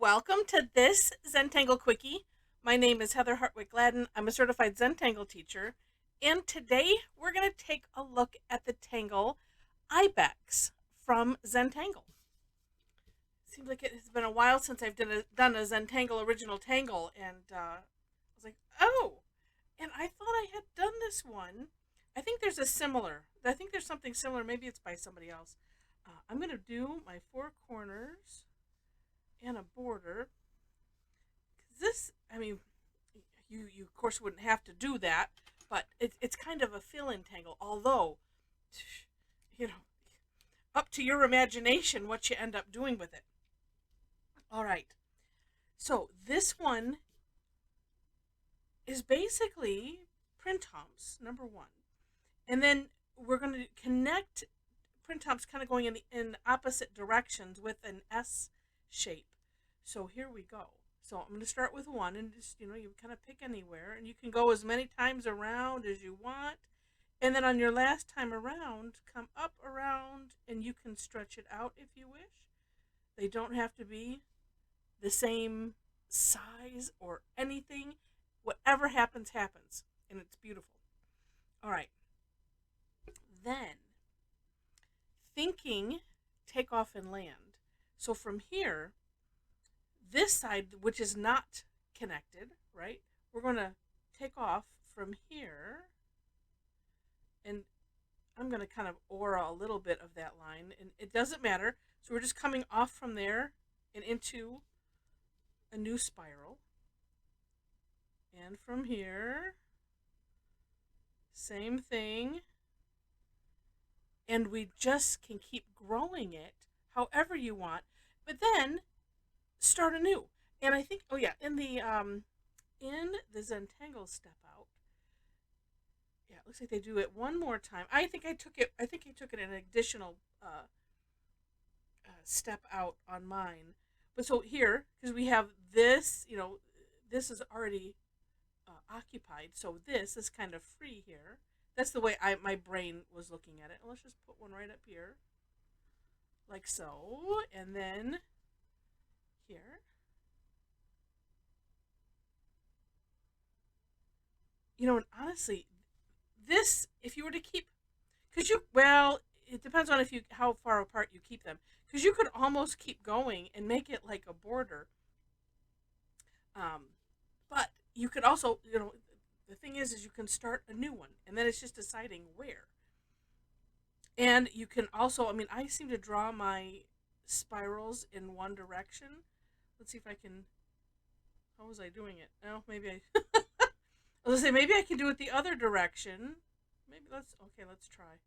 Welcome to this Zentangle Quickie. My name is Heather Hartwick Gladden. I'm a certified Zentangle teacher, and today we're going to take a look at the Tangle Ibex from Zentangle. Seems like it has been a while since I've done a Zentangle original tangle, and I was like, oh, and I thought I had done this one. I think there's a similar. I think there's something similar. Maybe it's by somebody else. I'm going to do my four corners and a border. This, I mean, you of course wouldn't have to do that, but it's kind of a fill-in tangle. Although, you know, up to your imagination what you end up doing with it. All right, so this one is basically print humps, number one, and then we're going to connect print humps kind of going in opposite directions with an S shape. So here we go. So I'm going to start with one, and just, you kind of pick anywhere, and you can go as many times around as you want. And then on your last time around, come up around, and you can stretch it out if you wish. They don't have to be the same size or anything. Whatever happens, happens, and it's beautiful. All right. Then, thinking, take off and land. So from here, this side, which is not connected, right? We're going to take off from here, and I'm going to kind of aura a little bit of that line, and it doesn't matter. So we're just coming off from there and into a new spiral. And from here, same thing. And we just can keep growing it however you want, but then start anew. And I think, oh yeah, in the Zentangle step out, yeah, it looks like they do it one more time. I think I took it. I think I took it an additional step out on mine. But so here, because we have this, this is already occupied. So this is kind of free here. That's the way my brain was looking at it. Let's just put one right up here, like so, and then here. And honestly, this, if you were to keep, well, it depends on how far apart you keep them, because you could almost keep going and make it like a border. But you could also, the thing is you can start a new one, and then it's just deciding where. And you can also, I seem to draw my spirals in one direction. Let's see if I can. How was I doing it? No, maybe I. I was gonna say maybe I can do it the other direction. Maybe let's try.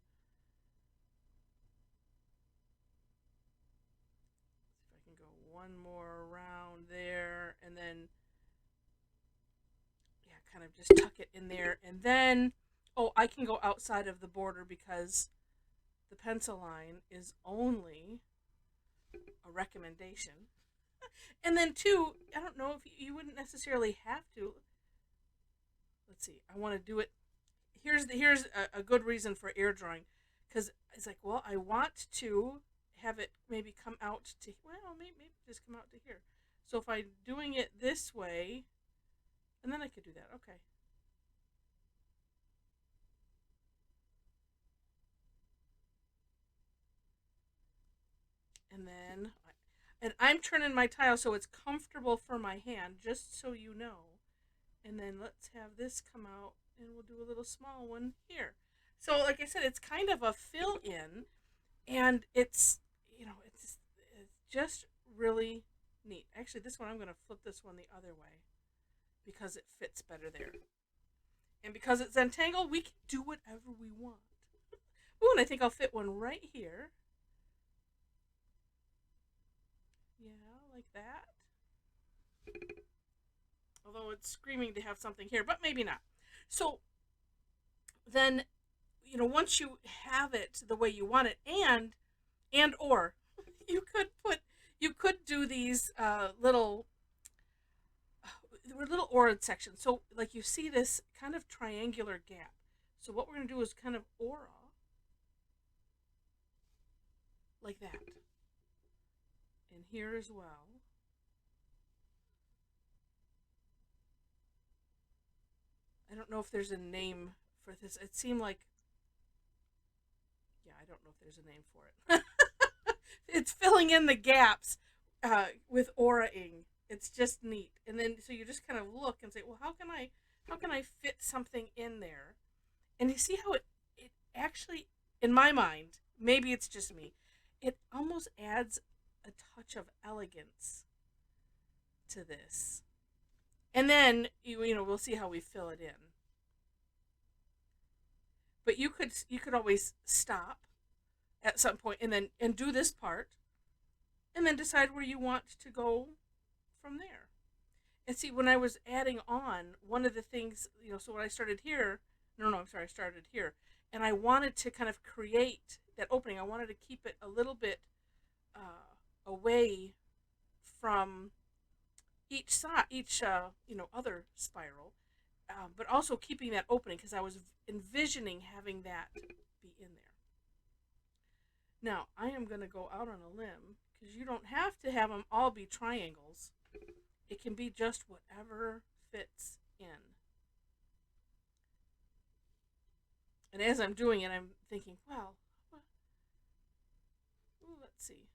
See if I can go one more around there, and then yeah, kind of just tuck it in there, and then I can go outside of the border because the pencil line is only a recommendation. And then two, I don't know if you wouldn't necessarily have to. Let's see. I want to do it. Here's a good reason for air drawing, because it's like, well, I want to have it maybe come out to, well, maybe just come out to here. So if I'm doing it this way, and then I could do that. Okay. And I'm turning my tile so it's comfortable for my hand, just so you know. And then let's have this come out, and we'll do a little small one here. So like I said, it's kind of a fill in, and it's just really neat. Actually, this one, I'm going to flip this one the other way because it fits better there. And because it's Zentangle, we can do whatever we want. Ooh, and I think I'll fit one right here. Yeah, like that. Although it's screaming to have something here, but maybe not. So then, once you have it the way you want it, and or you could do these little aura sections. So like you see this kind of triangular gap. So what we're going to do is kind of aura like that, and here as well. I don't know if there's a name for this. It seemed like, yeah, I don't know if there's a name for it. It's filling in the gaps with aura-ing. It's just neat. And then so you just kind of look and say, well, how can I fit something in there? And you see how it actually, in my mind, maybe it's just me, it almost adds a touch of elegance to this. And then you know we'll see how we fill it in. But you could always stop at some point and do this part and then decide where you want to go from there. And see, when I was adding on, one of the things, so when I started here, no, I'm sorry, I started here, and I wanted to kind of create that opening. I wanted to keep it a little bit away from each side, each other spiral, but also keeping that opening because I was envisioning having that be in there. Now I am going to go out on a limb because you don't have to have them all be triangles. It can be just whatever fits in. And as I'm doing it, I'm thinking, well, let's see.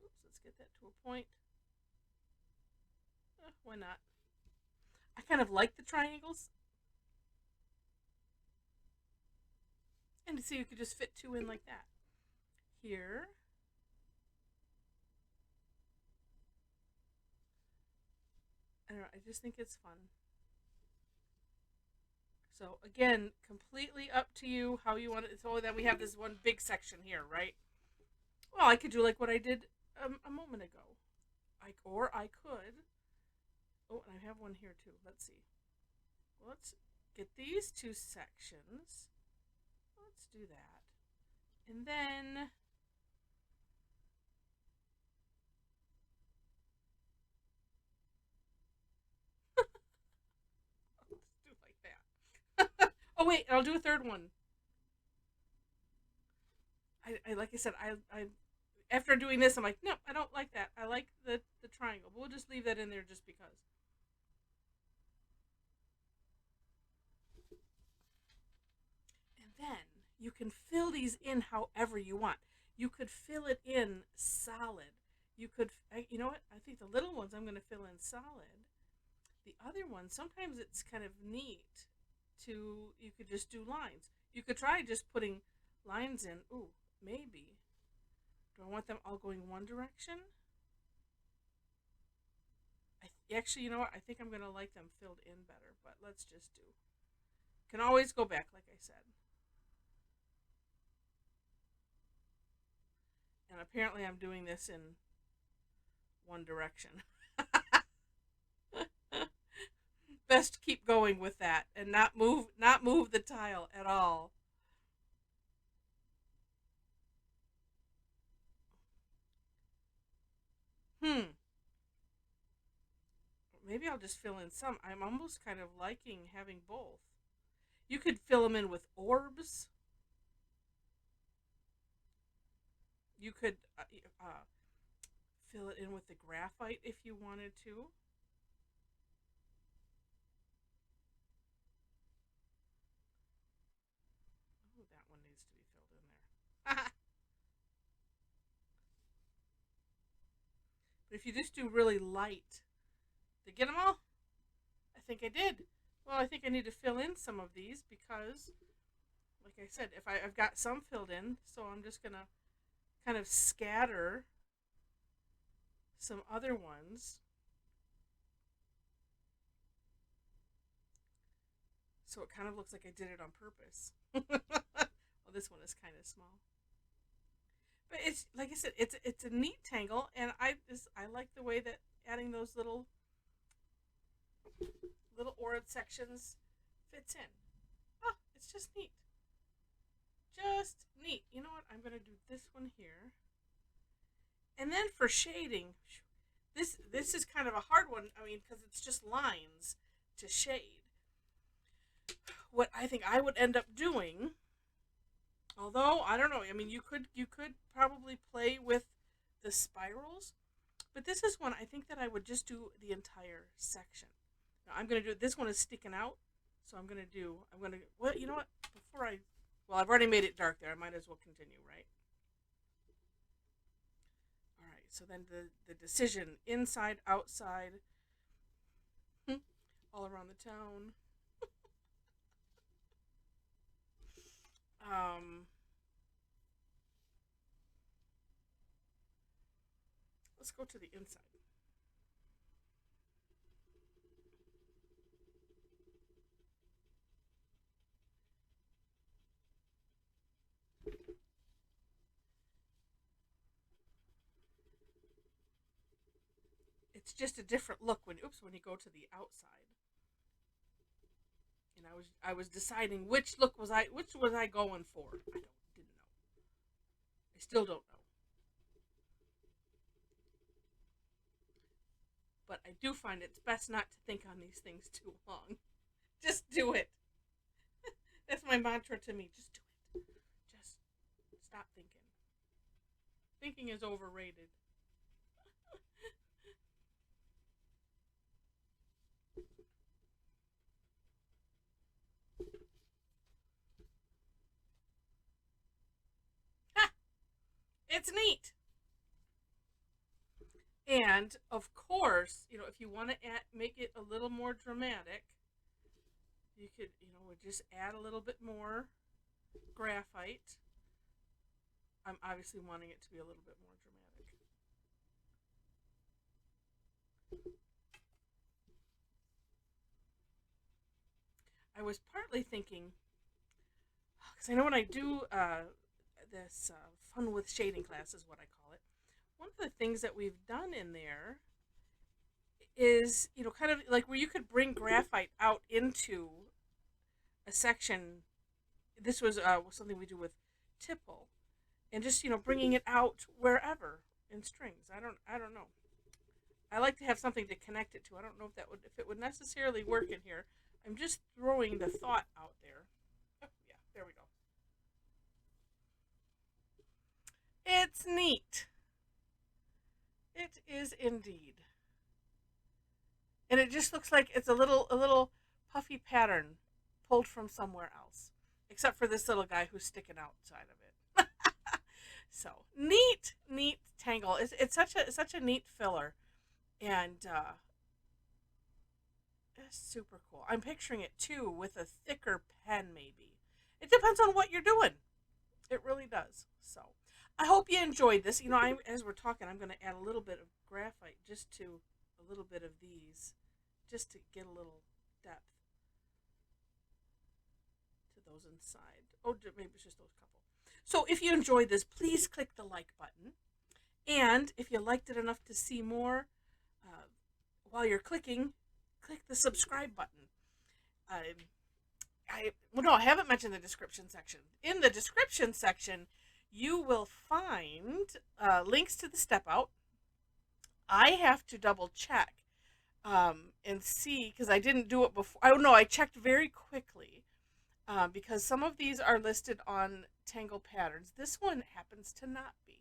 Oops, let's get that to a point. Why not? I kind of like the triangles. And see, you could just fit two in like that. Here. I don't know, I just think it's fun. So again, completely up to you how you want it. So then we have this one big section here, right? Well, I could do like what I did a moment ago. Or I could. Oh, and I have one here too. Let's see. Let's get these two sections. Let's do that. And then let's do it like that. Oh wait, I'll do a third one. I like I said, I after doing this, I'm like, no, I don't like that. I like the triangle. But we'll just leave that in there just because. And then you can fill these in however you want. You could fill it in solid. You could, you know what? I think the little ones I'm going to fill in solid. The other ones, sometimes it's kind of neat to, you could just do lines. You could try just putting lines in. Ooh, maybe. Do I want them all going one direction? Actually, you know what? I think I'm going to like them filled in better, but let's just do. Can always go back, like I said. And apparently I'm doing this in one direction. Best keep going with that and not move the tile at all. Maybe I'll just fill in some. I'm almost kind of liking having both. You could fill them in with orbs. You could fill it in with the graphite if you wanted to. Oh, that one needs to be filled in there. But if you just do really light, did I get them all? I think I did. Well, I think I need to fill in some of these because, like I said, if I've got some filled in, so I'm just going to kind of scatter some other ones. So it kind of looks like I did it on purpose. Well, this one is kind of small. But it's like I said, it's a neat tangle, and I like the way that adding those little aura sections fits in. Oh, it's just neat. Just neat. You know what? I'm going to do this one here. And then for shading, this is kind of a hard one. I mean, because it's just lines to shade. What I think I would end up doing, although I don't know. I mean, you could probably play with the spirals, but this is one I think that I would just do the entire section. Now I'm going to do, this one is sticking out, so well, you know what, well, I've already made it dark there, I might as well continue, right? All right, so then the decision, inside, outside, all around the town. Um, let's go to the inside. It's just a different look when you go to the outside. And I was deciding which was I going for. Didn't know. I still don't know. But I do find it's best not to think on these things too long. Just do it. That's my mantra to me. Just do it. Just stop thinking. Thinking is overrated. Ha! It's neat. And of course, if you want to make it a little more dramatic, you could, just add a little bit more graphite. I'm obviously wanting it to be a little bit more dramatic. I was partly thinking, because I know when I do this fun with shading class is what I call it. One of the things that we've done in there is, kind of like where you could bring graphite out into a section. This was something we do with tipple, and just bringing it out wherever in strings. I don't know. I like to have something to connect it to. I don't know if it would necessarily work in here. I'm just throwing the thought out there. Oh, yeah, there we go. It's neat. It is indeed. And it just looks like it's a little puffy pattern pulled from somewhere else, except for this little guy who's sticking outside of it. So neat tangle. It's such a neat filler, and it's super cool. I'm picturing it too with a thicker pen, maybe. It depends on what you're doing. It really does. So I hope you enjoyed this. As we're talking, I'm going to add a little bit of graphite just to a little bit of these, just to get a little depth to those inside. Oh, maybe it's just those couple. So if you enjoyed this, please click the like button. And if you liked it enough to see more, while you're clicking, click the subscribe button. I haven't mentioned the description section. In the description section, you will find links to the step out. I have to double check and see, because I didn't do it before. Oh no, I checked very quickly because some of these are listed on Tangle Patterns. This one happens to not be.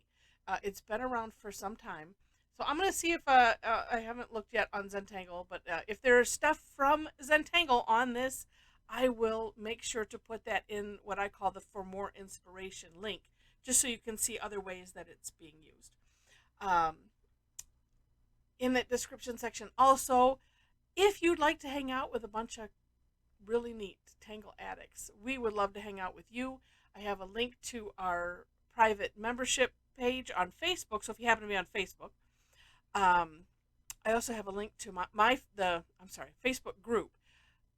It's been around for some time. So I'm going to see if I haven't looked yet on Zentangle, but if there's stuff from Zentangle on this, I will make sure to put that in what I call the For More Inspiration link, just so you can see other ways that it's being used. In that description section also, if you'd like to hang out with a bunch of really neat Tangle addicts, we would love to hang out with you. I have a link to our private membership page on Facebook, so if you happen to be on Facebook, I also have a link to Facebook group.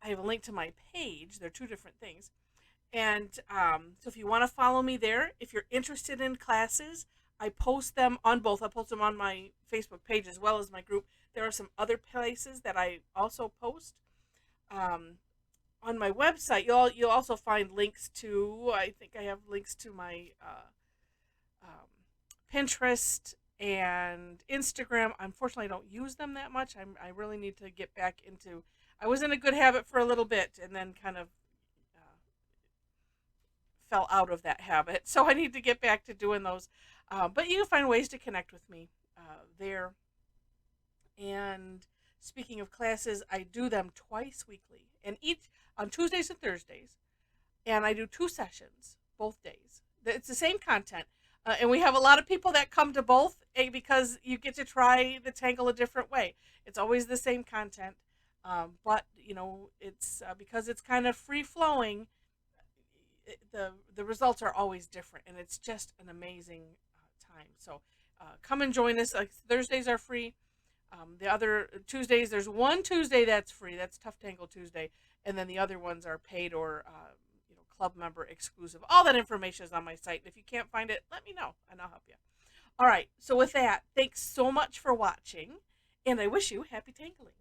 I have a link to my page. They're two different things. And so if you want to follow me there, if you're interested in classes, I post them on both. I post them on my Facebook page as well as my group. There are some other places that I also post. On my website, you'll also find links to, I think I have links to my Pinterest and Instagram. Unfortunately, I don't use them that much. I really need to get back into. I was in a good habit for a little bit, and then kind of fell out of that habit. So I need to get back to doing those. But you can find ways to connect with me there. And Speaking of classes, I do them twice weekly, and each on Tuesdays and Thursdays, and I do 2 sessions both days. It's the same content, and we have a lot of people that come to both because you get to try the Tangle a different way. It's always the same content, but it's because it's kind of free flowing. The results are always different, and it's just an amazing time. So come and join us. Like Thursdays are free. The other Tuesdays, there's one Tuesday that's free. That's Tough Tangle Tuesday, and then the other ones are paid or club member exclusive. All that information is on my site. If you can't find it, let me know, and I'll help you. All right. So with that, thanks so much for watching, and I wish you happy tangling.